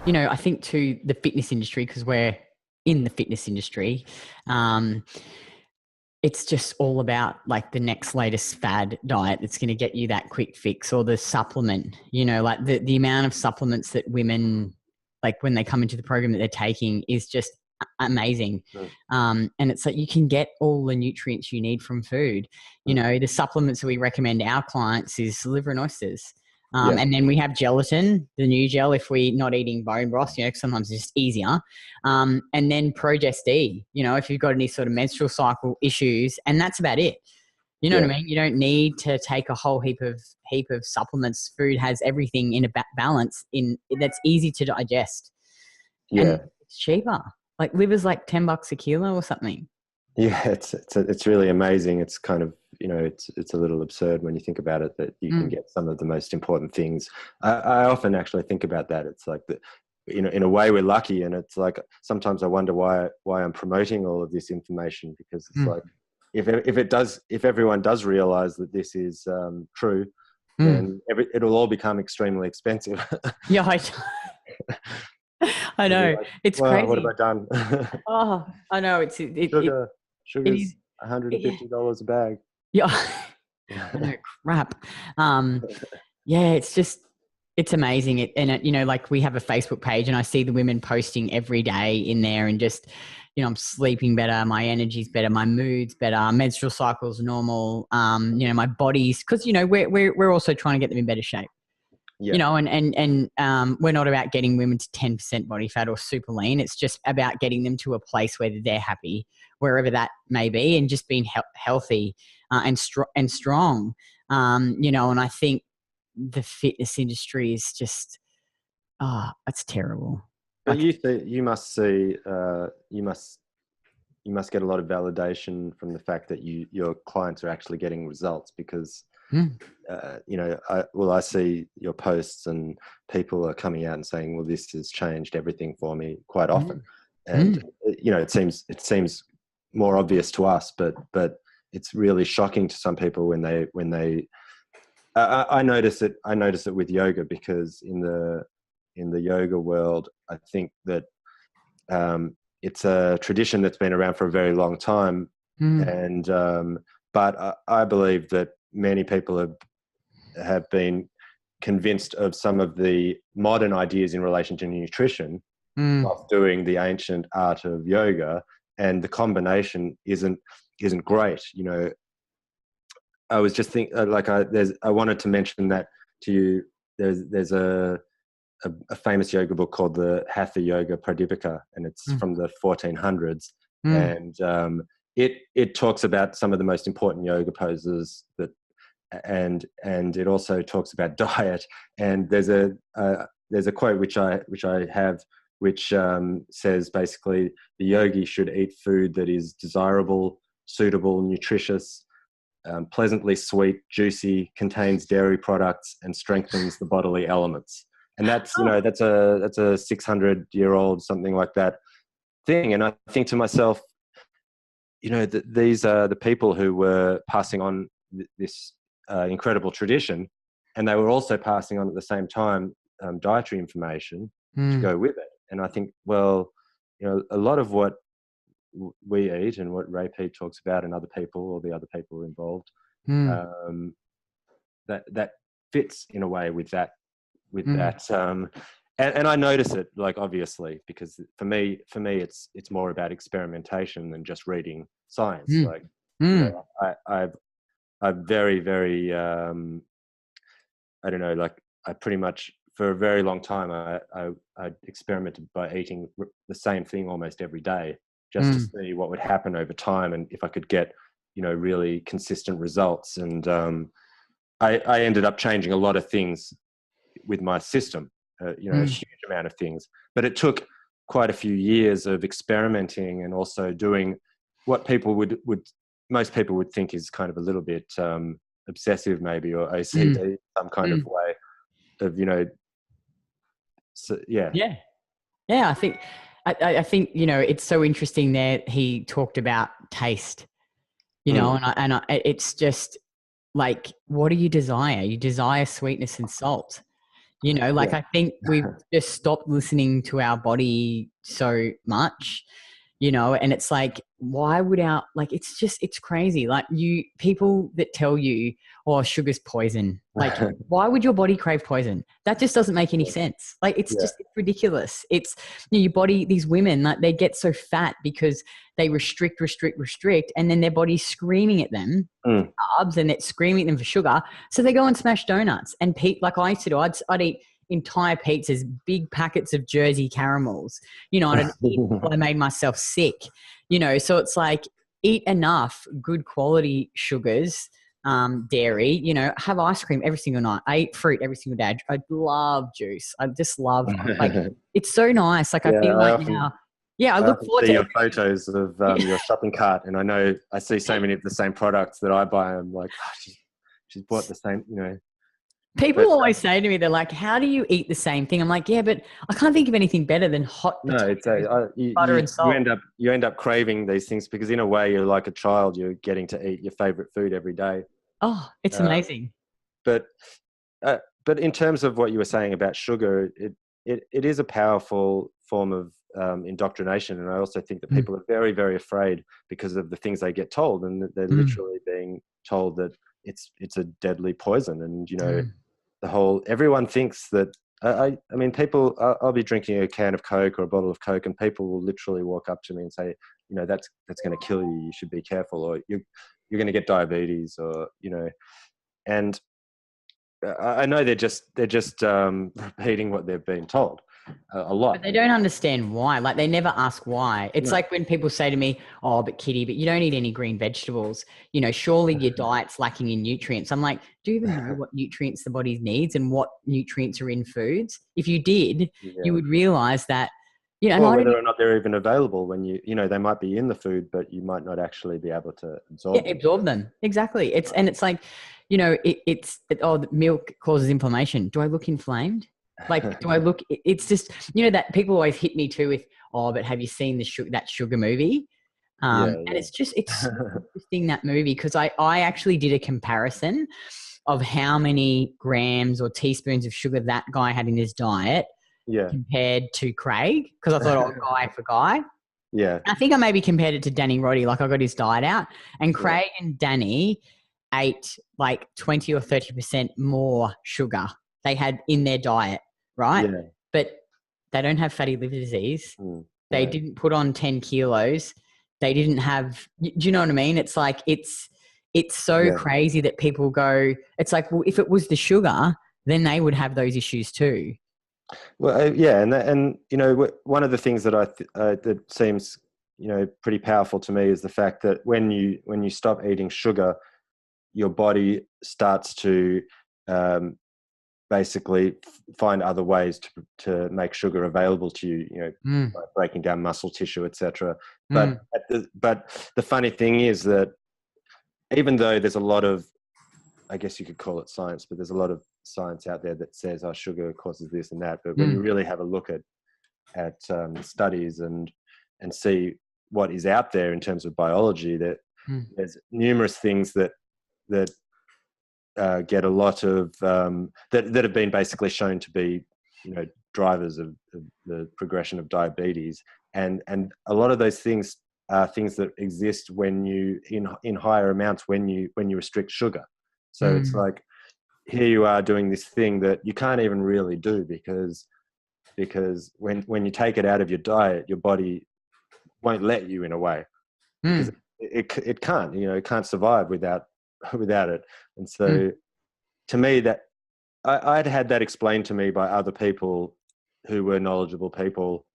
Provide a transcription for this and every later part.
you know, I think to the fitness industry, because we're in the fitness industry, it's just all about like the next latest fad diet that's going to get you that quick fix, or the supplement, you know, like the amount of supplements that women, like when they come into the program that they're taking, is just amazing. And it's like you can get all the nutrients you need from food. You know, the supplements that we recommend our clients is liver and oysters. And then we have gelatin, the new gel, if we're not eating bone broth, you know, sometimes it's just easier. And then Progest E, you know, if you've got any sort of menstrual cycle issues, and that's about it. You know what I mean? You don't need to take a whole heap of supplements. Food has everything in a balance that's easy to digest. And it's cheaper. Like liver's like $10 a kilo or something. Yeah, it's really amazing. It's kind of, you know, it's a little absurd when you think about it, that you can get some of the most important things. I often actually think about that. It's like that, you know, in a way we're lucky, and it's like sometimes I wonder why I'm promoting all of this information, because it's like if everyone does realize that this is true, then it'll all become extremely expensive. Yeah, I know. Like, it's crazy. What have I done? Oh, I know. Sugar's $150 a bag. Yeah. I know, crap. Yeah, it's amazing. You know, like we have a Facebook page, and I see the women posting every day in there, and just, you know, I'm sleeping better, my energy's better, my mood's better, menstrual cycle's normal. You know, my body's, because, you know, we're also trying to get them in better shape. You know, and we're not about getting women to 10% body fat or super lean. It's just about getting them to a place where they're happy, wherever that may be, and just being healthy and strong. You know, and I think the fitness industry is just, it's terrible. But you must get a lot of validation from the fact that your clients are actually getting results, because you know, I see your posts and people are coming out and saying, well, this has changed everything for me quite often. And you know, it seems more obvious to us, but it's really shocking to some people when they I notice it with yoga, because in the yoga world, I think that it's a tradition that's been around for a very long time. And but I believe that many people have been convinced of some of the modern ideas in relation to nutrition while doing the ancient art of yoga, and the combination isn't great. You know, I was just thinking, I wanted to mention that to you. There's a famous yoga book called the Hatha Yoga Pradipika, and it's from the 1400s, and it talks about some of the most important yoga poses and it also talks about diet. And there's a quote which I have, which says basically the yogi should eat food that is desirable, suitable, nutritious, pleasantly sweet, juicy, contains dairy products, and strengthens the bodily elements. And that's, you know, that's a 600-year-old, something like that thing. And I think to myself, you know, these are the people who were passing on this incredible tradition, and they were also passing on at the same time dietary information to go with it. And I think, well, you know, a lot of what we eat and what Ray Peat talks about, and other people, or the other people involved, that fits in a way with that. And I notice it, like, obviously, because for me it's more about experimentation than just reading science. Like, you know, I'm very, very I don't know, like, I pretty much for a very long time I experimented by eating the same thing almost every day, just to see what would happen over time, and if I could get, you know, really consistent results. And I ended up changing a lot of things with my system, you know, a huge amount of things. But it took quite a few years of experimenting, and also doing what people most people would think is kind of a little bit obsessive, maybe, or OCD, some kind of way of, you know. So, yeah. I think you know, it's so interesting that he talked about taste, you know, and it's just like, what do you desire? You desire sweetness and salt. You know, like I think we've just stopped listening to our body so much, you know, and it's like, why would it's crazy. Like people that tell you, oh, sugar's poison. Like, why would your body crave poison? That just doesn't make any sense. Like, it's just ridiculous. It's, you know, your body, these women, like they get so fat because they restrict, and then their body's screaming at them, carbs, and it's screaming at them for sugar. So they go and smash donuts and like I used to do, I'd eat entire pizzas, big packets of Jersey caramels, you know, and I'd eat until I made myself sick, you know. So it's like, eat enough good quality sugars, dairy, you know, have ice cream every single night. I eat fruit every single day. I love juice. I just love, like, it's so nice. Like, I feel like now, I look forward to your photos of your shopping cart, and I know I see so many of the same products that I buy. I'm like, oh, she's bought the same, you know. People always say to me, they're like, how do you eat the same thing? I'm like, yeah, but I can't think of anything better than hot potatoes, butter and salt. You end up craving these things because in a way you're like a child. You're getting to eat your favorite food every day. Oh, it's amazing. But in terms of what you were saying about sugar, it is a powerful form of indoctrination. And I also think that people are very, very afraid because of the things they get told, and that they're literally being told that it's a deadly poison. And, you know, everyone thinks that, I mean, people, I'll be drinking a can of Coke or a bottle of Coke, and people will literally walk up to me and say, you know, that's going to kill you. You should be careful, or you're going to get diabetes, or, you know. And I know they're just repeating what they've been told a lot. But they don't understand why. Like, they never ask why. It's like when people say to me, oh, but Kitty, but you don't eat any green vegetables. You know, surely your diet's lacking in nutrients. I'm like, do you even know what nutrients the body needs and what nutrients are in foods? If you did, you would realize that, you know, whether or not they're even available when you know, they might be in the food, but you might not actually be able to absorb them. Exactly. It's like, you know, the milk causes inflammation. Do I look inflamed? Like, do I look, it's just, you know, that people always hit me too with, oh, but have you seen that sugar movie? And it's so interesting, that movie, because I actually did a comparison of how many grams or teaspoons of sugar that guy had in his diet compared to Craig, because I thought, oh, guy for guy. Yeah. I think I maybe compared it to Danny Roddy. Like, I got his diet out, and Craig and Danny ate like 20 or 30% more sugar they had in their diet, right? Yeah. But they don't have fatty liver disease. They didn't put on 10 kilos. They didn't have, do you know what I mean? It's like, it's so crazy that people go, it's like, well, if it was the sugar, then they would have those issues too. Well, and you know, one of the things that that seems, you know, pretty powerful to me is the fact that when you stop eating sugar, your body starts to basically find other ways to make sugar available to you. You know, by breaking down muscle tissue, etc. But the funny thing is that even though there's a lot of, I guess you could call it science, but there's a lot of science out there that says, oh, sugar causes this and that. But when you really have a look at studies and see what is out there in terms of biology, that there's numerous things that get a lot of that have been basically shown to be, you know, drivers of the progression of diabetes, and a lot of those things are things that exist when you in higher amounts when you restrict sugar. So it's like, here you are doing this thing that you can't even really do because when you take it out of your diet, your body won't let you, in a way, because it can't, you know, it can't survive without it. And so to me, that I'd had that explained to me by other people who were knowledgeable people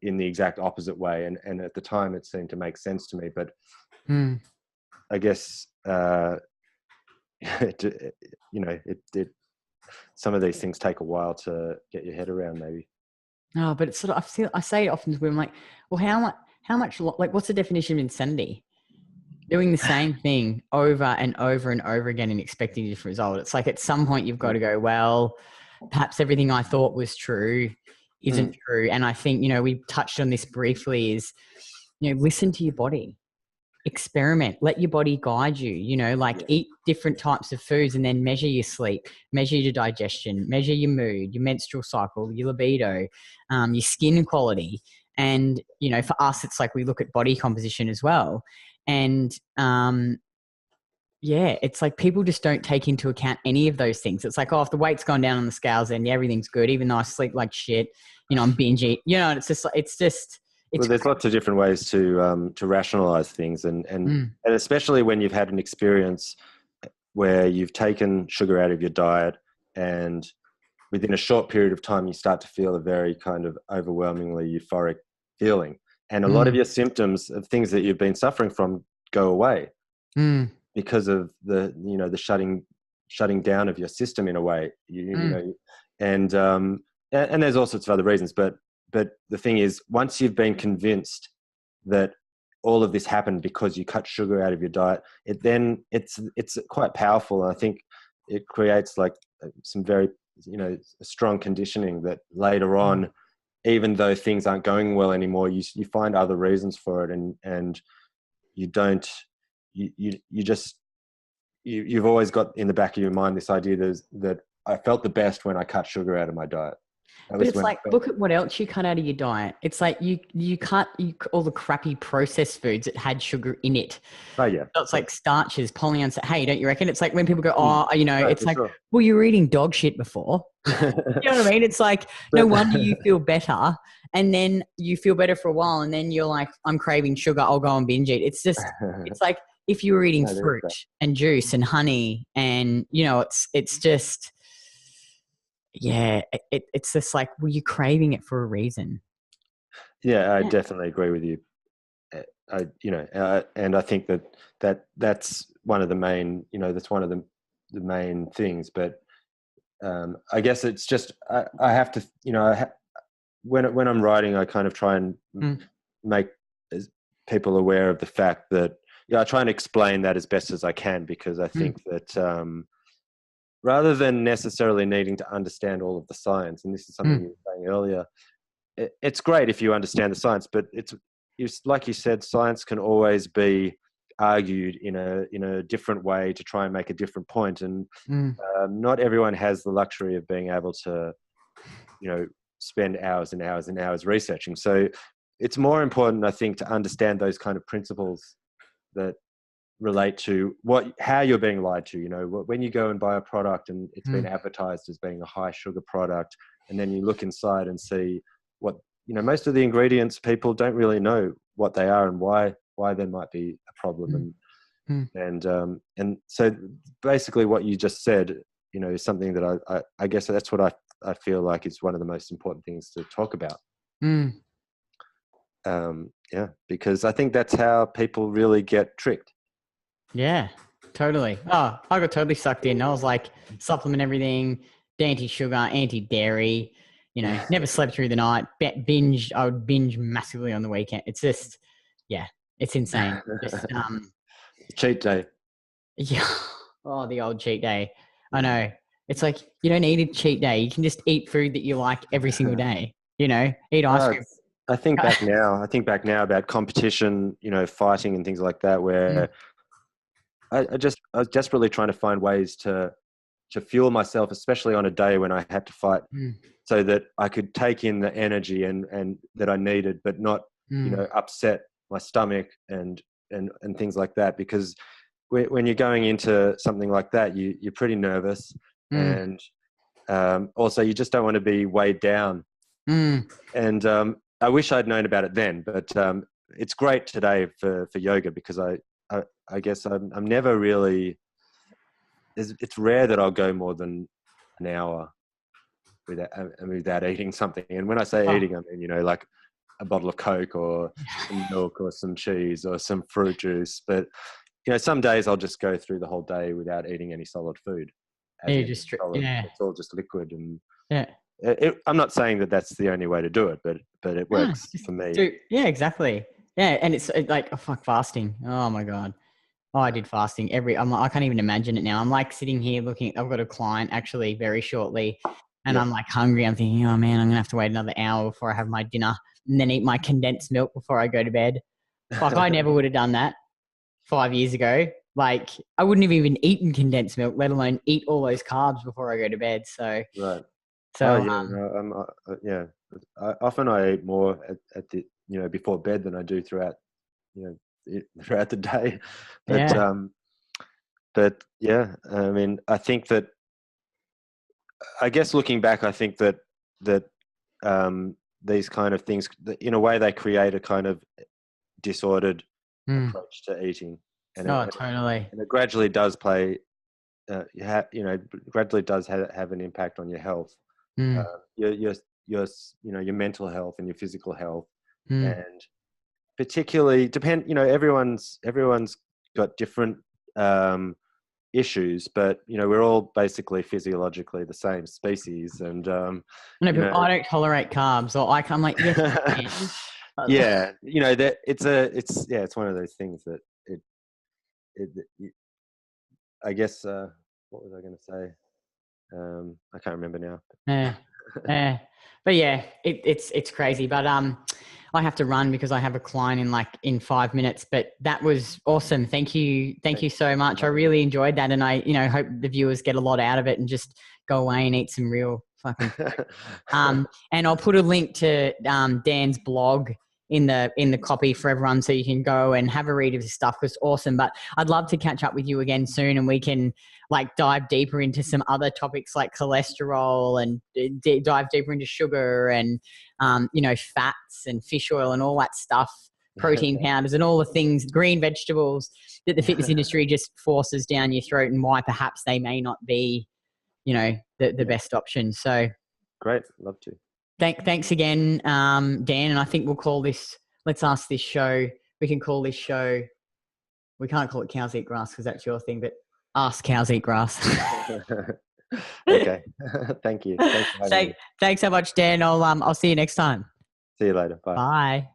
in the exact opposite way, and at the time it seemed to make sense to me, but I guess you know, some of these things take a while to get your head around, maybe. No, but it's sort of, I say it often to women, like, well, how much, like, what's the definition of insanity? Doing the same thing over and over and over again and expecting a different result. It's like, at some point you've got to go, well, perhaps everything I thought was true isn't true. And I think, you know, we touched on this briefly, is, you know, listen to your body. experiment, let your body guide you, you know, like eat different types of foods and then measure your sleep, measure your digestion, measure your mood, your menstrual cycle, your libido, your skin quality. And, you know, for us, it's like we look at body composition as well. And, yeah, it's like people just don't take into account any of those things. It's like, oh, if the weight's gone down on the scales, then everything's good, even though I sleep like shit, you know, I'm binge eat, you know, and well, there's lots of different ways to rationalize things, and especially when you've had an experience where you've taken sugar out of your diet, and within a short period of time, you start to feel a very kind of overwhelmingly euphoric feeling, and a lot of your symptoms of things that you've been suffering from go away because of the shutting down of your system in a way, you know, and there's all sorts of other reasons, but the thing is, once you've been convinced that all of this happened because you cut sugar out of your diet, it's quite powerful. And I think it creates like some very, you know, strong conditioning that later on, even though things aren't going well anymore, you find other reasons for it, and you've always got in the back of your mind this idea that I felt the best when I cut sugar out of my diet. But it's like, look at what else you cut out of your diet. It's like you cut all the crappy processed foods that had sugar in it. Oh yeah. So it's like starches, polyunsaturated. Hey, don't you reckon? It's like when people go, oh, you know, it's like, sure. Well, you were eating dog shit before. You know what I mean? It's like, no wonder you feel better. And then you feel better for a while. And then you're like, I'm craving sugar. I'll go and binge eat. It's just, it's like if you were eating fruit and juice and honey and, you know, it's just, yeah, it's just like, well, you're craving it for a reason. Yeah, I definitely agree with you. And I think that's one of the main, you know, that's one of the main things. But I guess it's just I have to, you know, when I'm writing, I kind of try and make people aware of the fact that, I try and explain that as best as I can, because I think that rather than necessarily needing to understand all of the science, and this is something you were saying earlier, it's great if you understand the science, but it's like you said, science can always be argued in a different way to try and make a different point, and not everyone has the luxury of being able to, you know, spend hours and hours and hours researching. So it's more important, I think, to understand those kind of principles that relate to how you're being lied to. You know, when you go and buy a product and it's been advertised as being a high sugar product, and then you look inside and see what, you know, most of the ingredients, people don't really know what they are and why there might be a problem. And so basically what you just said, you know, is something that I guess that's what I feel like is one of the most important things to talk about. Yeah, because I think that's how people really get tricked. Yeah, totally. Oh, I got totally sucked in. I was like, supplement everything, anti-sugar, anti-dairy, you know, never slept through the night, binge. I would binge massively on the weekend. It's just, yeah, it's insane. Just, cheat day. Yeah. Oh, the old cheat day. I know. It's like, you don't need a cheat day. You can just eat food that you like every single day, you know, eat ice cream. I think back now about competition, you know, fighting and things like that, where I was desperately trying to find ways to fuel myself, especially on a day when I had to fight, so that I could take in the energy and that I needed, but not, you know, upset my stomach and things like that. Because when you're going into something like that, you're pretty nervous, and also you just don't want to be weighed down. And I wish I'd known about it then, but it's great today for yoga, because I guess I'm never really, it's rare that I'll go more than an hour without eating something. And when I say eating, I mean, you know, like a bottle of Coke or some milk or some cheese or some fruit juice. But, you know, some days I'll just go through the whole day without eating any solid food. It's all just liquid. And I'm not saying that that's the only way to do it, but it works for me. Yeah, exactly. Yeah, and it's like, oh, fuck, fasting. Oh my God. Oh, I did fasting I can't even imagine it now. I'm like sitting here looking, I've got a client actually very shortly, and I'm like hungry. I'm thinking, oh man, I'm going to have to wait another hour before I have my dinner and then eat my condensed milk before I go to bed. Fuck, I never would have done that. 5 years ago, like I wouldn't have even eaten condensed milk, let alone eat all those carbs before I go to bed. So, Right. so Oh yeah, no, yeah. Often I eat more at the before bed than I do throughout throughout the day. But yeah. but yeah, I mean, I guess looking back, I think that these kind of things, in a way, they create a kind of disordered approach to eating, and Oh, totally. it gradually does play, gradually does have an impact on your health, your mental health and your physical health, and particularly everyone's got different issues, but we're all basically physiologically the same species, and No, but I don't tolerate carbs, or I'm like, yes, you can. yeah, that it's one of those things that it I guess what was I going to say? I can't remember now. Yeah. But yeah, it's crazy. But I have to run because I have a client in 5 minutes. But that was awesome. Thank you so much. I really enjoyed that, and I hope the viewers get a lot out of it and just go away and eat some real fucking food. And I'll put a link to Dan's blog in the copy for everyone, so you can go and have a read of his stuff, because it's awesome. But I'd love to catch up with you again soon, and we can dive deeper into some other topics like cholesterol, and dive deeper into sugar and fats and fish oil and all that stuff, protein powders and all the things, green vegetables that the fitness industry just forces down your throat, and why perhaps they may not be the best option. So great, love to. Thanks again, Dan. And I think we'll call this, let's ask this show, we can call this show, we can't call it Cows Eat Grass because that's your thing, but Ask Cows Eat Grass. Okay. Thank you. Thanks so much, Dan. I'll see you next time. See you later. Bye. Bye.